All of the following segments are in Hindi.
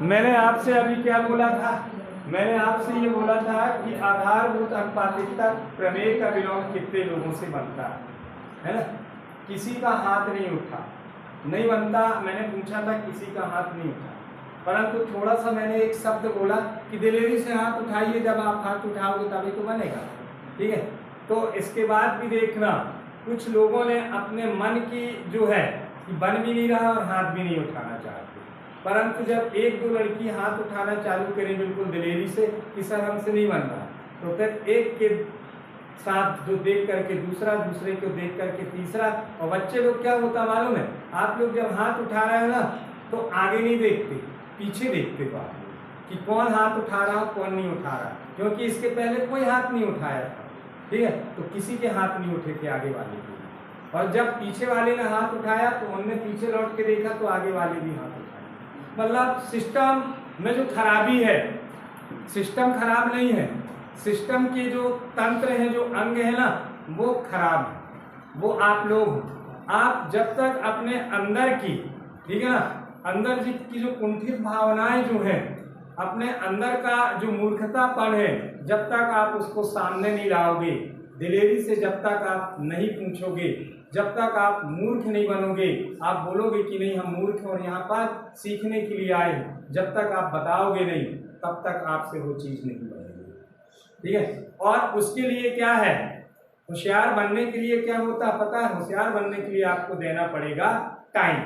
मैंने आपसे अभी क्या बोला था? मैंने आपसे ये बोला था कि आधारभूत अनुपातिकता प्रमेय का विलोम कितने लोगों से बनता है ना? किसी का हाथ नहीं उठा, नहीं बनता। मैंने पूछा था, किसी का हाथ नहीं उठा, परंतु थोड़ा सा मैंने एक शब्द बोला कि दिलेरी से हाथ उठाइए, जब आप हाथ उठाओगे तभी तो बनेगा। ठीक है, तो इसके बाद भी देखना, कुछ लोगों ने अपने मन की जो है कि बन भी नहीं रहा और हाथ भी नहीं उठाना चाहते, परंतु जब एक दो लड़की हाथ उठाना चालू करें बिल्कुल दिलेरी से कि सर हमसे नहीं बन रहा, तो फिर एक के साथ जो देख करके दूसरा, दूसरे को देख करके तीसरा। और बच्चे लोग क्या होता मालूम है, आप लोग जब हाथ उठा रहे हो ना तो आगे नहीं देखते, पीछे देखते हो आप लोग कि कौन हाथ उठा रहा कौन नहीं उठा रहा, क्योंकि इसके पहले कोई हाथ नहीं उठाया था। ठीक है, तो किसी के हाथ नहीं उठे थे आगे वाले के, और जब पीछे वाले ने हाथ उठाया तो उनने पीछे लौट के देखा तो आगे वाले भी हाथ उठाए। मतलब सिस्टम में जो खराबी है, सिस्टम खराब नहीं है, सिस्टम के जो तंत्र हैं, जो अंग है ना, वो खराब है। वो आप लोग, आप जब तक अपने अंदर की, ठीक है ना, अंदर की जो कुंठित भावनाएं जो है, अपने अंदर का जो मूर्खतापन है, जब तक आप उसको सामने नहीं लाओगे, दिलेरी से जब तक आप नहीं पूछोगे, जब तक आप मूर्ख नहीं बनोगे, आप बोलोगे कि नहीं हम मूर्ख हैं और यहाँ पर सीखने के लिए आए, जब तक आप बताओगे नहीं तब तक आपसे वो चीज नहीं बनेगी। ठीक है, और उसके लिए क्या है, होशियार बनने के लिए क्या होता है पता है? होशियार बनने के लिए आपको देना पड़ेगा टाइम।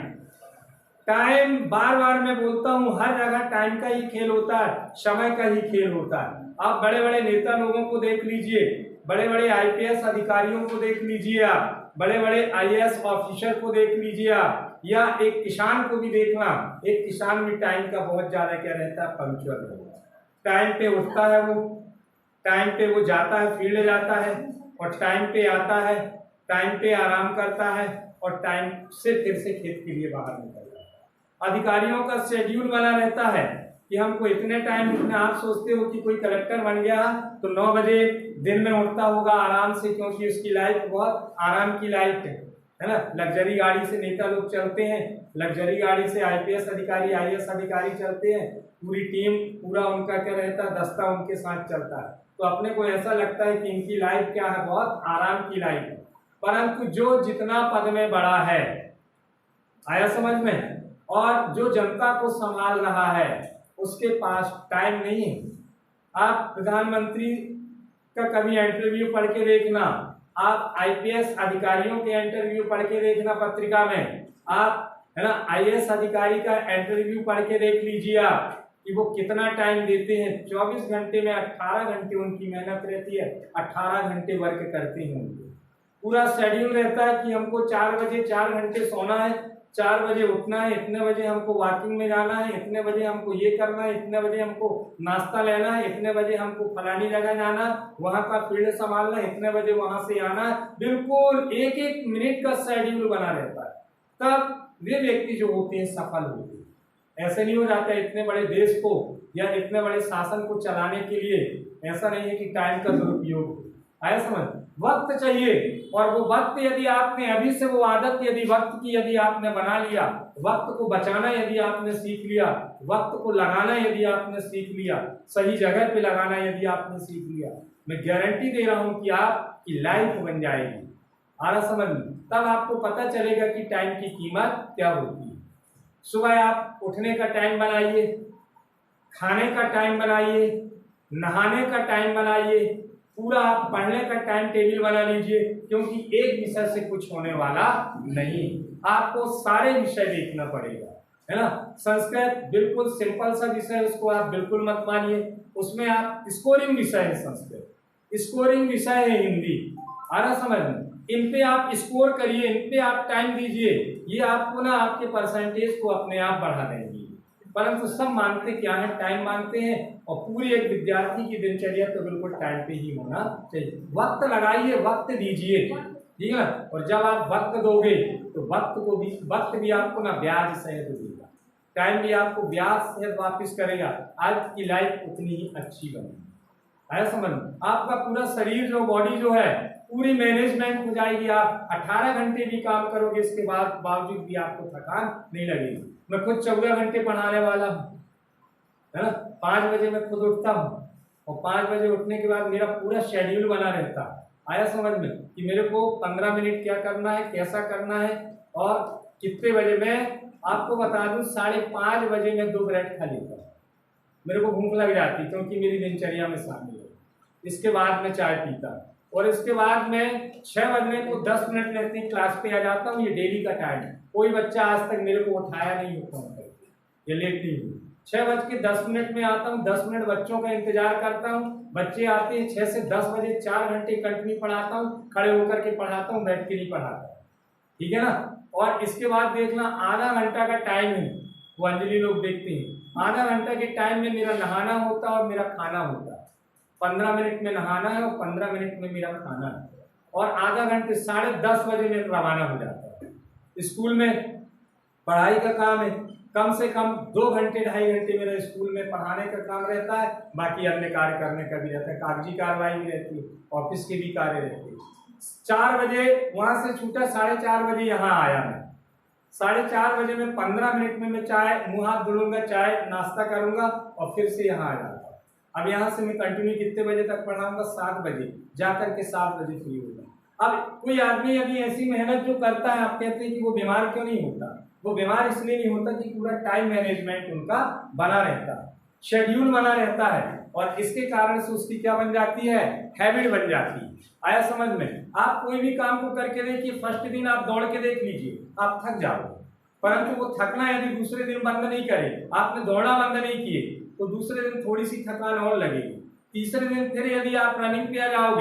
टाइम बार बार मैं बोलता हूँ, हर जगह टाइम का ही खेल होता है, समय का ही खेल होता है। आप बड़े बड़े नेता लोगों को देख लीजिए, बड़े बड़े आईपीएस अधिकारियों को देख लीजिए, आप बड़े बड़े आईएएस ऑफिसर को देख लीजिए आप, या एक किसान को भी देखना। एक किसान भी टाइम का बहुत ज्यादा क्या रहता है, पंक्चुअल रहता है। टाइम पे उठता है, वो टाइम पे वो जाता है, फील्ड जाता है, और टाइम पे आता है, टाइम पे आराम करता है, और टाइम से फिर से खेत के लिए बाहर निकलता है। अधिकारियों का शेड्यूल बना रहता है कि हमको इतने टाइम उठना। आप सोचते हो कि कोई कलेक्टर बन गया तो 9 बजे दिन में उठता होगा आराम से, क्योंकि उसकी लाइफ बहुत आराम की लाइफ है ना। लग्जरी गाड़ी से नेता लोग चलते हैं, लग्जरी गाड़ी से आईपीएस अधिकारी, आईएएस अधिकारी चलते हैं, पूरी टीम, पूरा उनका क्या रहता है, दस्ता उनके साथ चलता है। तो अपने को ऐसा लगता है कि इनकी लाइफ क्या है, बहुत आराम की लाइफ है। परंतु जो जितना पद में बड़ा है, आया समझ में, और जो जनता को संभाल रहा है उसके पास टाइम नहीं है। आप प्रधानमंत्री का कभी इंटरव्यू पढ़ के देखना, आप आईपीएस अधिकारियों के इंटरव्यू पढ़ के देखना पत्रिका में, आप है ना आईएएस अधिकारी का इंटरव्यू पढ़ के देख लीजिए आप कि वो कितना टाइम देते हैं। 24 घंटे में 18 घंटे उनकी मेहनत रहती है, 18 घंटे वर्क करते हैं। उनको पूरा शेड्यूल रहता है कि हमको 4 बजे 4 घंटे सोना है, 4 बजे उठना है, इतने बजे हमको वॉकिंग में जाना है, इतने बजे हमको ये करना है, इतने बजे हमको नाश्ता लेना है, इतने बजे हमको फलानी जगह जाना, वहां का फील्ड संभालना है, इतने बजे वहां से आना। बिल्कुल एक एक मिनट का शेड्यूल बना रहता है। तब वे व्यक्ति जो होते हैं सफल होते हैं। ऐसे नहीं हो जाता है इतने बड़े देश को या इतने बड़े शासन को चलाने के लिए, ऐसा नहीं है कि टाइम का दुरुपयोग हो। आया समझ? वक्त चाहिए, और वो वक्त यदि आपने अभी से वो आदत यदि वक्त की यदि आपने बना लिया, वक्त को बचाना यदि आपने सीख लिया, वक्त को लगाना यदि आपने सीख लिया, सही जगह पे लगाना यदि आपने सीख लिया, मैं गारंटी दे रहा हूं कि आपकी लाइफ बन जाएगी। आ रहा समझ में? तब आपको पता चलेगा कि टाइम की कीमत क्या होती है। सुबह आप उठने का टाइम बनाइए, खाने का टाइम बनाइए, नहाने का टाइम बनाइए, पूरा आप पढ़ने का टाइम टेबल बना लीजिए, क्योंकि एक विषय से कुछ होने वाला नहीं, आपको सारे विषय देखना पड़ेगा, है ना। संस्कृत बिल्कुल सिंपल सा विषय, उसको आप बिल्कुल मत मानिए, उसमें आप स्कोरिंग विषय है, संस्कृत स्कोरिंग विषय है, हिंदी आ रहा समझ में, इन पे आप स्कोर करिए, इन पे आप टाइम दीजिए, ये आपको ना आपके परसेंटेज को अपने आप बढ़ा देंगी। परंतु सब मानते क्या है, टाइम मानते हैं, और पूरी एक विद्यार्थी की दिनचर्या तो बिल्कुल टाइम पे ही होना चाहिए। वक्त लगाइए, वक्त दीजिए, ठीक है। और जब आप वक्त दोगे तो वक्त भी आपको ना ब्याज सहित देगा, टाइम भी आपको ब्याज सहित वापिस करेगा। आज की लाइफ उतनी ही अच्छी बनेगी। आया समझ? आपका पूरा शरीर जो बॉडी जो है पूरी मैनेजमेंट हो जाएगी। आप 18 घंटे भी काम करोगे, इसके बाद बावजूद भी आपको थकान नहीं लगेगी। मैं खुद 14 घंटे पढ़ाने वाला हूँ, है ना। 5 बजे मैं खुद उठता हूँ और 5 बजे उठने के बाद मेरा पूरा शेड्यूल बना रहता है। आया समझ में कि मेरे को 15 मिनट क्या करना है, कैसा करना है और कितने बजे। मैं आपको बता दूं 5:30 बजे मैं 2 ब्रेड खा लेता हूँ, मेरे को भूख लग जाती क्योंकि मेरी दिनचर्या में शामिल है। इसके बाद मैं चाय पीता और इसके बाद मैं 6 बजने को 10 मिनट रहते ही क्लास पे आ जाता हूँ। ये डेली का टाइम है, कोई बच्चा आज तक मेरे को उठाया नहीं होता हूँ, ये लेट नहीं हुई। 6:10 में आता हूँ, 10 मिनट बच्चों का इंतजार करता हूँ, बच्चे आते हैं 6 से 10 बजे, 4 घंटे कंटिन्यू पढ़ाता हूँ, खड़े होकर के पढ़ाता हूँ, बैठ के नहीं पढ़ाता, ठीक है ना। और इसके बाद देखना आधा घंटा का टाइम है, वो अंजलि लोग देखते हैं, आधा घंटा के टाइम में मेरा नहाना होता है और मेरा खाना होता है। 15 मिनट में नहाना है और 15 मिनट में मेरा खाना है और आधा घंटे 10:30 बजे में रवाना हो जाता है। स्कूल में पढ़ाई का काम है, कम से कम 2 घंटे 2.5 घंटे मेरा स्कूल में पढ़ाने का काम रहता है, बाकी अन्य कार्य करने का भी रहता है, कागजी कार्रवाई भी रहती है, ऑफिस के भी कार्य रहते हैं। 4 बजे वहां से छूटा, 4:30 बजे यहाँ आया मैं, 4:30 बजे में 15 मिनट में मैं चाय मुंह हाथ धुलूंगा, चाय नाश्ता करूंगा और फिर से यहाँ आ जाऊंगा। अब यहाँ से मैं कंटिन्यू कितने बजे तक पढ़ाऊंगा, 7 बजे जाकर के 7 बजे फ्री होगा। अब कोई आदमी अभी ऐसी मेहनत जो करता है, आप कहते हैं कि वो बीमार क्यों नहीं होता, वो बीमार इसलिए नहीं होता कि पूरा टाइम मैनेजमेंट उनका बना रहता है, शेड्यूल बना रहता है और इसके कारण से उसकी क्या बन जाती है, हैबिट बन जाती है। आया समझ में। आप कोई भी काम को करके देखिए, फर्स्ट दिन आप दौड़ के देख लीजिए, आप थक जाओगे, परंतु वो थकना यदि दूसरे दिन बंद नहीं करे, आपने दौड़ना बंद नहीं किए तो दूसरे दिन थोड़ी सी थकान और लगेगी, तीसरे दिन फिर यदि आप रनिंग पे आ जाओगे